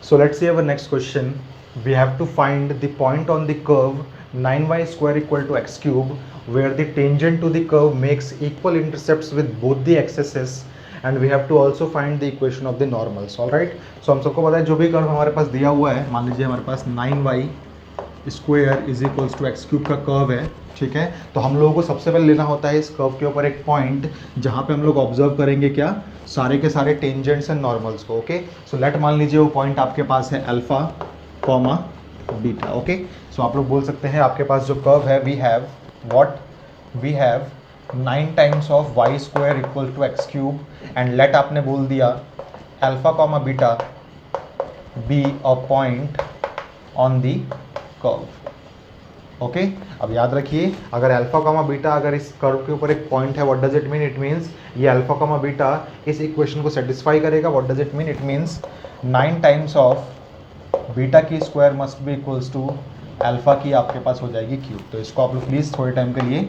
So let's see our next question. We have to find the point on the curve 9y square equal to x cube where the tangent to the curve makes equal intercepts with both the axes and we have to also find the equation of the normals. All right, so हम सबको पता है जो भी curve हमारे पास दिया हुआ है, मान लीजिए हमारे पास 9y square is equals to x cube का कर्व है, ठीक है। तो हम लोगों को सबसे पहले लेना होता है इस कर्व के ऊपर एक पॉइंट जहाँ पे हम लोग ऑब्जर्व करेंगे क्या, सारे के सारे टेंजेंट्स एंड नॉर्मल्स को। ओके, सो लेट मान लीजिए वो पॉइंट आपके पास है अल्फा कॉमा बीटा। ओके, सो आप लोग बोल सकते हैं आपके पास जो कर्व है we have what, we have 9 times of Y square equal to x cube and let आपने बोल दिया alpha comma beta be a point on the curve. Okay, अब याद रखिए अगर अल्फा कॉमा बीटा अगर इस कर्व के ऊपर एक पॉइंट है, what does it mean, it means ये अल्फा कॉमा बीटा इस इक्वेशन को सेटिस्फाई करेगा। What does it mean, it means 9 times of beta की square must be equals to alpha की आपके पास हो जाएगी क्यूब। तो इसको आप लोग प्लीज़ थोड़े टाइम के लिए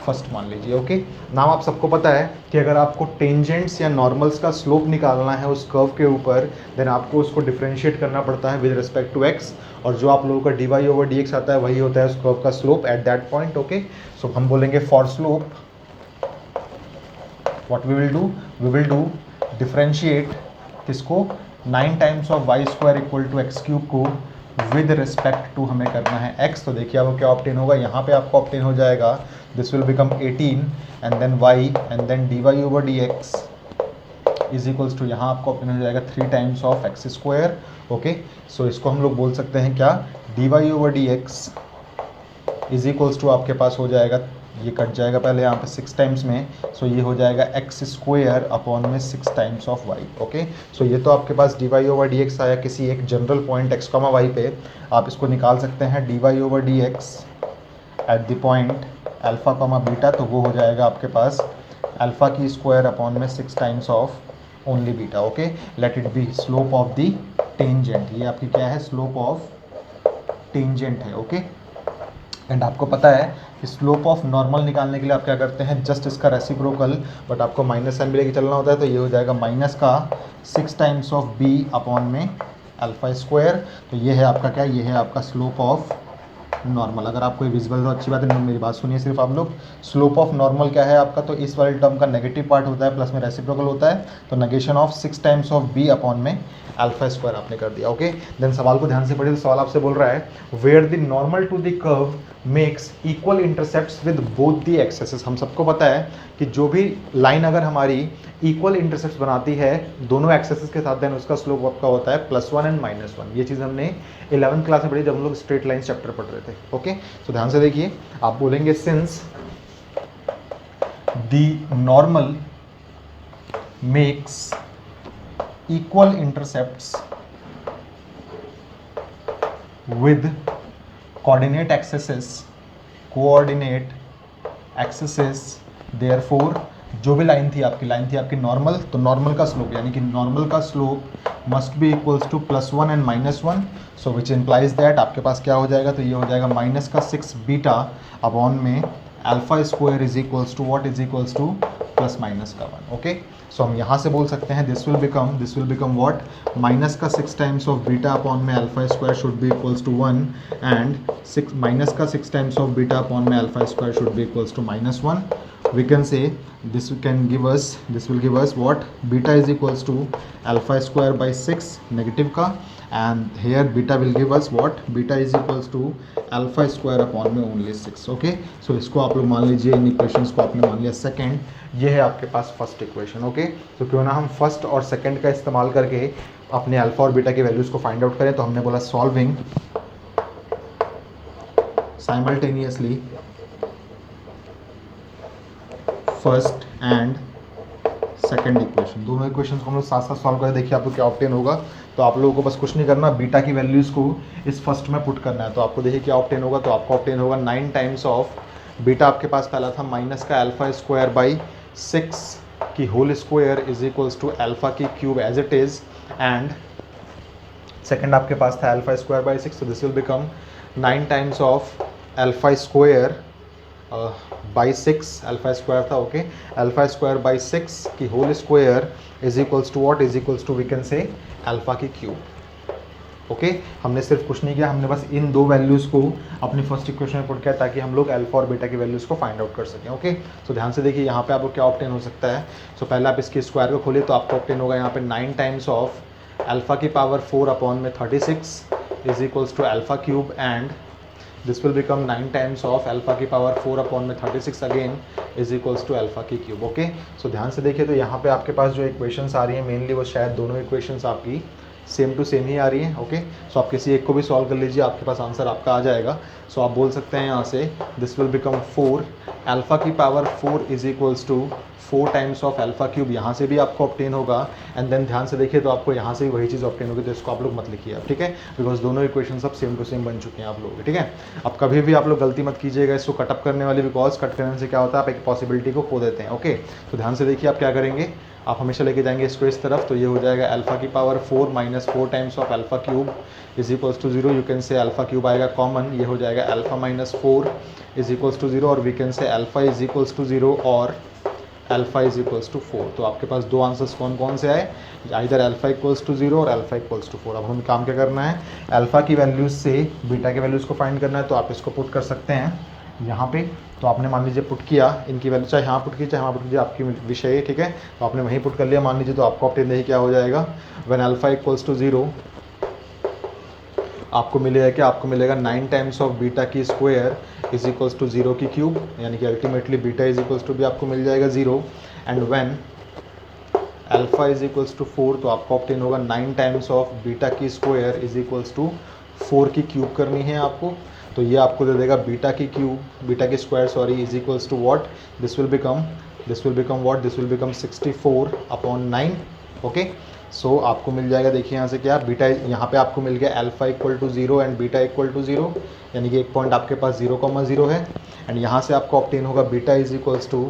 फर्स्ट मान लीजिए। ओके, नाम आप सबको पता है कि अगर आपको टेंजेंट्स या नॉर्मल्स का स्लोप निकालना है उस कर्व के ऊपर, देन आपको उसको डिफरेंशिएट करना पड़ता है विद रिस्पेक्ट टू एक्स, और जो आप लोगों का D Y over D X आता है वही होता है उस कर्व का slope at that point. Okay, so हम बोलेंगे for slope what we will do differentiate किसको, 9 times of Y square equal to x cube को विद रिस्पेक्ट टू हमें करना है एक्स। तो देखिए आपको क्या ऑप्टेन होगा, यहाँ पे आपको ऑप्टेन हो जाएगा this will become 18 and then Y and then D Y over D X is equals to, यहाँ आपको ऑप्टेन हो जाएगा 3 times of X square. Okay, so इसको हम लोग बोल सकते हैं क्या, D Y over D X is equals to आपके पास हो जाएगा, ये कट जाएगा पहले यहाँ पे 6 टाइम्स में, सो ये हो जाएगा एक्स स्क्वायर अपॉन में 6 times of Y. Okay, so ये तो आपके पास D Y over D X आया किसी एक general point X comma Y पे। आप इसको निकाल सकते हैं D Y over D X at the point alpha comma beta, तो वो हो जाएगा आपके पास अल्फा की स्क्वायर अपॉन में 6 times of only beta. Okay, let it be slope of the tangent, ये आपकी क्या है, स्लोप ऑफ टेंजेंट है। ओके, एंड आपको पता है कि स्लोप ऑफ नॉर्मल निकालने के लिए आप क्या करते हैं, जस्ट इसका रेसिप्रोकल, बट आपको माइनस साइन भी लेके चलना होता है, तो ये हो जाएगा माइनस का 6 टाइम्स ऑफ बी अपॉन में अल्फा स्क्वायर। तो ये है आपका क्या, ये है आपका स्लोप ऑफ नॉर्मल। अगर आपको ये विजिबल तो अच्छी बात है, मेरी बात सुनिए सिर्फ आप लोग। स्लोप ऑफ नॉर्मल क्या है आपका, तो इस वाले टर्म का नेगेटिव पार्ट होता है प्लस में रेसिप्रोकल होता है, तो negation of 6 times of b upon में अल्फा स्क्वायर आपने कर दिया। ओके, देन सवाल को ध्यान से पढ़िए। तो सवाल आपसे बोल रहा है where the normal to the curve makes equal intercepts with both the axes. हम सबको पता है कि जो भी लाइन अगर हमारी इक्वल इंटरसेप्ट्स बनाती है दोनों एक्सेस के साथ, देन उसका स्लोप आपका होता है +1 एंड -1। ये चीज़ हमने 11th क्लास में पढ़ी जब हम लोग स्ट्रेट लाइन चैप्टर पढ़ रहे थे। ओके, तो ध्यान से देखिए, आप बोलेंगे since the normal makes equal intercepts with coordinate axes therefore, जो भी लाइन थी आपकी नॉर्मल, तो नॉर्मल का स्लोप यानी कि नॉर्मल का slope must be equals to +1 and -1, so which implies that आपके पास क्या हो जाएगा, तो ये हो जाएगा माइनस का 6 बीटा अपॉन में alpha square is equals to what, is equals to plus minus का 1। ओके, सो हम यहाँ से बोल सकते हैं this will become what, minus का 6 टाइम्स ऑफ बीटा अपॉन में alpha square should be equals to 1 and minus का 6 टाइम्स ऑफ बीटा अपॉन में alpha square should be equals to -1। We can say this will give us what, beta is equals to alpha square by 6 negative का, and here beta will give us what, beta is equals to alpha square upon में only 6। Okay, so इसको आप लोग मान लीजिए, इन equations को आपने मान लिया सेकंड, ये है आपके पास फर्स्ट इक्वेशन। ओके, तो क्यों ना हम फर्स्ट और सेकंड का इस्तेमाल करके अपने अल्फा और बीटा की वैल्यूज़ को फाइंड आउट करें। तो हमने बोला solving simultaneously first and second equation, दोनों इक्वेशंस को हम लोग साथ साथ सॉल्व करें। देखिए आपको क्या ऑब्टेन होगा, तो आप लोगों को बस कुछ नहीं करना, बीटा की वैल्यूज़ को इस फर्स्ट में पुट करना है। तो आपको देखिए क्या ऑब्टेन होगा, तो आपको ऑब्टेन होगा 9 टाइम्स ऑफ बीटा आपके पास पहला था माइनस का अल्फा स्क्वायर बाई 6 की whole square is equals to alpha की cube as it is, and second आपके पास था अल्फा स्क्वायर बाई 6, तो this will become 9 times of alpha square by 6, alpha square था। ओके, अल्फा स्क्वायर बाई 6 की whole square is equals to what, is equals to we can say alpha की cube. Okay हमने सिर्फ कुछ नहीं किया, हमने बस इन दो वैल्यूज़ को अपनी फर्स्ट इक्वेशन में पुट किया ताकि हम लोग अल्फा और बीटा की वैल्यूज़ को फाइंड आउट कर सकें। ओके सो ध्यान से देखिए यहाँ पे आपको क्या ऑब्टेन हो सकता है। सो पहले आप इसकी स्क्वायर को खोलिए तो आपको ऑब्टेन होगा यहाँ पे 9 टाइम्स ऑफ अल्फा की पावर 4 अपॉन में 36 is equals to alpha cube and this will become 9 times of alpha की पावर 4 अपॉन में 36 again is equals to alpha की क्यूब। ओके सो ध्यान से देखिए तो यहाँ पे आपके पास जो इक्वेशंस आ रही हैं मेनली वो शायद दोनों इक्वेशंस आपकी सेम टू सेम ही आ रही है। ओके सो आप किसी एक को भी सॉल्व कर लीजिए, आपके पास आंसर आपका आ जाएगा। सो आप बोल सकते हैं यहाँ से दिस विल बिकम 4 अल्फा की power 4 is equals to 4 times of alpha cube, यहाँ से भी आपको ऑब्टेन होगा एंड देन ध्यान से देखिए तो आपको यहाँ से भी वही चीज़ ऑब्टेन होगी, तो इसको आप लोग मत लिखिए अब, ठीक है, बिकॉज दोनों इक्वेशन सब सेम टू सेम बन चुके हैं आप लोग, ठीक है। अब कभी भी आप लोग गलती मत कीजिएगा इसको कटअप करने वाली, बिकॉज कट करने से क्या होता है आप एक पॉसिबिलिटी को खो देते हैं। ओके तो ध्यान से देखिए आप क्या करेंगे, आप हमेशा लेके जाएंगे इसको इस तरफ, तो ये हो जाएगा अल्फा की power 4 minus 4 times of alpha cube is equals to 0। You can say alpha cube आएगा कॉमन, ये हो जाएगा alpha minus 4 is equals to 0 और we can say alpha is equals to 0 और अल्फा इज इक्वल्स टू 4। तो आपके पास दो answers कौन कौन से आए, इधर अल्फा इक्वल्स टू 0 और अल्फा इक्वल्स टू 4। अब हमें काम क्या करना है, अल्फा की वैल्यूज़ से बीटा की वैल्यूज़ को फाइंड करना है, तो आप इसको पुट कर सकते हैं यहाँ पे। तो आपने मान लीजिए पुट किया इनकी वैल्यू, चाहे यहाँ पुट कीजिए चाहे वहाँ पुट कीजिए, आपकी विषय है, ठीक है। तो आपने वहीं पुट कर लिया मान लीजिए, तो आपको ऑब्टेन देखिए क्या हो जाएगा, व्हेन अल्फा इक्वल्स टू 0 आपको मिलेगा क्या, आपको मिलेगा 9 टाइम्स ऑफ बीटा की स्क्वायर इज इक्वल्स टू 0 की क्यूब, यानी कि ultimately beta is equals to भी आपको मिल जाएगा 0 and when alpha is equals to 4 तो आपको ऑब्टेन होगा 9 टाइम्स ऑफ बीटा की स्क्वायर इज इक्वल्स टू 4 की क्यूब करनी है आपको, तो ये आपको दे देगा बीटा की क्यूब, बीटा की square sorry is equals to what, this will become what, this will become 64 upon 9। Okay so आपको मिल जाएगा, देखिए यहाँ से क्या बीटा, यहाँ पे आपको मिल गया alpha equal to 0 and beta equal to 0, यानी कि एक पॉइंट आपके पास 0,0 है एंड यहाँ से आपको ऑब्टेन होगा beta is equals to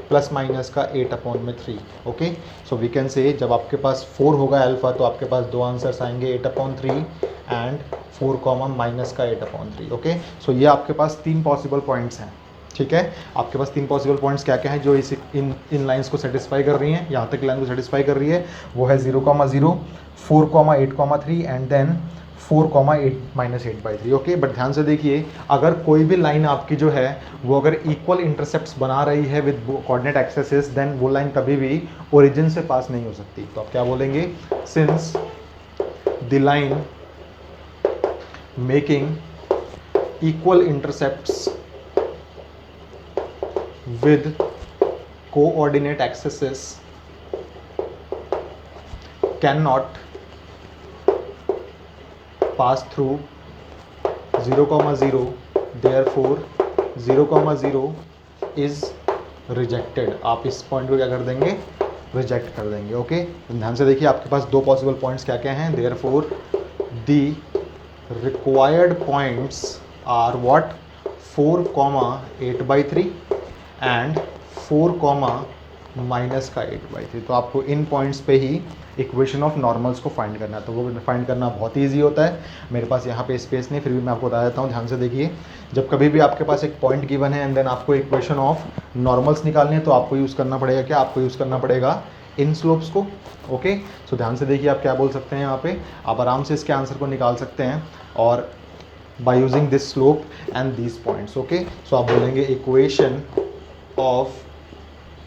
plus minus का 8 अपॉन में 3। ओके सो वी कैन से जब आपके पास 4 होगा अल्फा तो आपके पास दो आंसर्स आएंगे 8 अपॉन 3 एंड 4 कॉमा माइनस का 8 अपॉन 3। ओके सो ये आपके पास 3 पॉसिबल पॉइंट्स हैं, ठीक है। आपके पास 3 पॉसिबल पॉइंट्स क्या क्या हैं जो इस इन लाइंस को सेटिस्फाई कर रही हैं, यहाँ तक लाइन को सेटिस्फाई कर रही है, वो है 0,0 4,8,3 and then 4,8 minus 8/3। Okay but ध्यान से देखिए अगर कोई भी लाइन आपकी जो है वो अगर इक्वल इंटरसेप्ट्स बना रही है विद कोऑर्डिनेट एक्सेसेस, देन वो लाइन कभी भी ओरिजिन से पास नहीं हो सकती। तो आप क्या बोलेंगे, since the line making equal intercepts with coordinate axes cannot pass through 0,0, therefore 0,0 is rejected। आप इस पॉइंट को क्या कर देंगे, रिजेक्ट कर देंगे। ओके ध्यान से देखिए आपके पास दो पॉसिबल पॉइंट्स क्या क्या हैं, therefore the required points are what, 4,8/3 and 4, minus का 8/3। तो आपको इन पॉइंट्स पे ही इक्वेशन ऑफ नॉर्मल्स को फाइंड करना है, तो वो फाइंड करना बहुत ईजी होता है। मेरे पास यहाँ पे स्पेस नहीं, फिर भी मैं आपको बता देता हूँ, ध्यान से देखिए। जब कभी भी आपके पास एक पॉइंट गिवन है एंड देन आपको इक्वेशन ऑफ नॉर्मल्स निकालनी है, तो आपको यूज़ करना पड़ेगा क्या, आपको यूज़ करना पड़ेगा इन स्लोप्स को। ओके सो ध्यान से देखिए आप क्या बोल सकते हैं, यहाँ पे आप आराम से इसके आंसर को निकाल सकते हैं और by using this slope and these points. Okay so आप बोलेंगे इक्वेशन ऑफ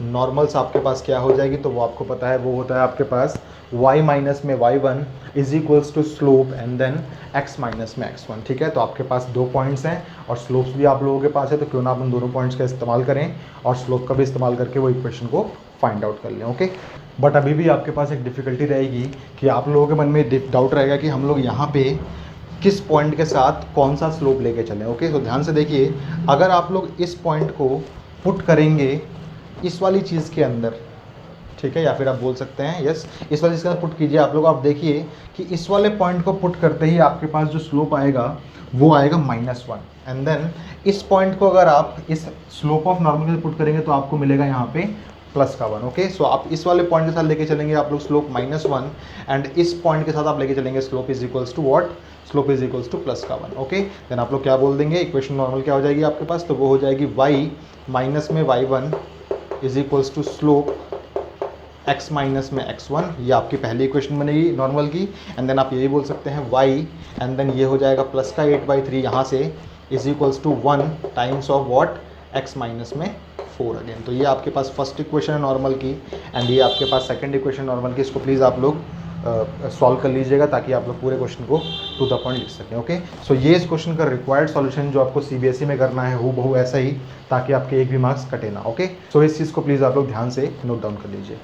नॉर्मल्स आपके पास क्या हो जाएगी, तो वो आपको पता है, वो होता है आपके पास y माइनस में y1 is equals to slope and then x minus में x1। ठीक है, तो आपके पास दो पॉइंट्स हैं और स्लोप्स भी आप लोगों के पास है, तो क्यों ना आप उन दोनों पॉइंट्स का इस्तेमाल करें और स्लोप का भी इस्तेमाल करके वो इक्वेशन को फाइंड आउट कर लें। ओके बट अभी भी आपके पास एक डिफ़िकल्टी रहेगी कि आप लोगों के मन में डाउट रहेगा कि हम लोग यहाँ पे किस पॉइंट के साथ कौन सा स्लोप लेके चलें। ओके तो ध्यान से देखिए, अगर आप लोग इस पॉइंट को पुट करेंगे इस वाली चीज़ के अंदर, ठीक है, या फिर आप बोल सकते हैं यस इस वाली चीज़ के अंदर पुट कीजिए आप लोग, आप देखिए कि इस वाले पॉइंट को पुट करते ही आपके पास जो स्लोप आएगा वो आएगा -1 एंड देन इस पॉइंट को अगर आप इस स्लोप ऑफ नॉर्मल के पुट करेंगे तो आपको मिलेगा यहाँ पे +1। ओके सो आप इस वाले पॉइंट के साथ लेके चलेंगे आप लोग स्लोप -1 एंड इस पॉइंट के साथ आप लेके चलेंगे slope is equals to what, slope is equals to +1। Okay then आप लोग क्या बोल देंगे, इक्वेशन नॉर्मल क्या हो जाएगी आपके पास, तो वो हो जाएगी y माइनस में y1 is equals to slope x minus में x1, ये आपकी पहली इक्वेशन बनेगी नॉर्मल की। एंड देन आप यही बोल सकते हैं y, एंड देन ये हो जाएगा प्लस का 8/3 यहाँ से is equals to 1 times of what, x minus में 4 अगेन। तो ये आपके पास फर्स्ट इक्वेशन है नॉर्मल की, एंड ये आपके पास सेकंड इक्वेशन नॉर्मल की। इसको प्लीज़ आप लोग सॉल्व कर लीजिएगा ताकि आप लोग पूरे क्वेश्चन को टू द पॉइंट लिख सकें। ओके, सो ये इस क्वेश्चन का रिक्वायर्ड सॉल्यूशन जो आपको सीबीएसई में करना है हूबहू ऐसा ही, ताकि आपके एक भी मार्क्स कटे ना। ओके, सो इस चीज़ को प्लीज़ आप लोग ध्यान से नोट डाउन कर लीजिए।